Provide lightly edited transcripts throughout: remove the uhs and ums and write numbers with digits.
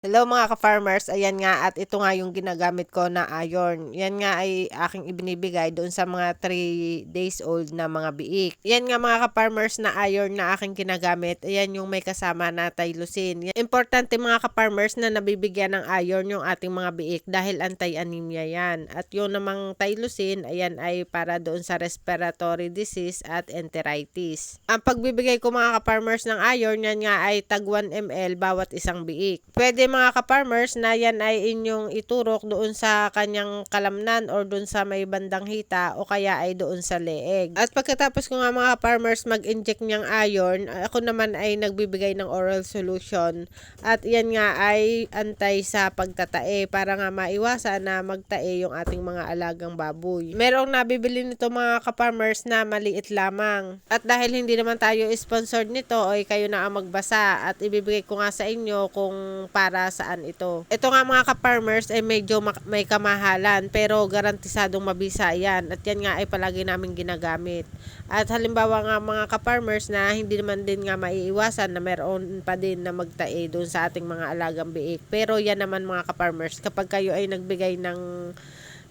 Hello mga ka-farmers, ayan nga at ito nga yung ginagamit ko na iron. Yan nga ay aking ibinibigay doon sa mga 3 days old na mga biik. Yan nga mga ka-farmers na iron na aking ginagamit, ayan yung may kasama na tylosin. Importante mga ka-farmers na nabibigyan ng iron yung ating mga biik dahil anti-anemia yan. At yung namang tylosin, ayan ay para doon sa respiratory disease at enteritis. Ang pagbibigay ko mga ka-farmers ng iron, yan nga ay tag 1 ml bawat isang biik. Pwede mga ka-farmers na yan ay inyong iturok doon sa kanyang kalamnan or doon sa may bandang hita o kaya ay doon sa leeg. At pagkatapos ko nga mga ka-farmers mag-inject niyang iron, ako naman ay nagbibigay ng oral solution. At yan nga ay antay sa pagtatae para nga maiwasan na magtae yung ating mga alagang baboy. Merong nabibili nito mga ka-farmers na maliit lamang. At dahil hindi naman tayo sponsored nito, ay kayo na ang magbasa at ibibigay ko nga sa inyo kung para saan ito. Ito nga mga ka-farmers ay medyo may kamahalan pero garantisadong mabisa yan at yan nga ay palagi namin ginagamit. At halimbawa nga mga ka-farmers na hindi naman din nga maiiwasan na meron pa din na magtae doon sa ating mga alagang biik. Pero yan naman mga ka-farmers, kapag kayo ay nagbigay ng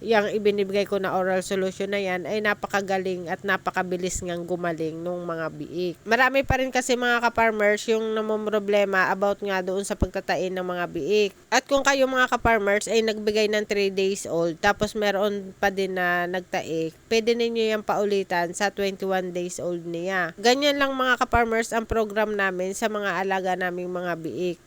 yung ibinibigay ko na oral solution na yan ay napakagaling at napakabilis ngang gumaling nung mga biik. Marami pa rin kasi mga ka-farmers yung namomroblema about nga doon sa pagtatain ng mga biik. At kung kayo mga ka-farmers ay nagbigay ng 3 days old tapos meron pa din na nagtae, pwede ninyo yung paulitan sa 21 days old niya. Ganyan lang mga ka-farmers ang program namin sa mga alaga naming mga biik.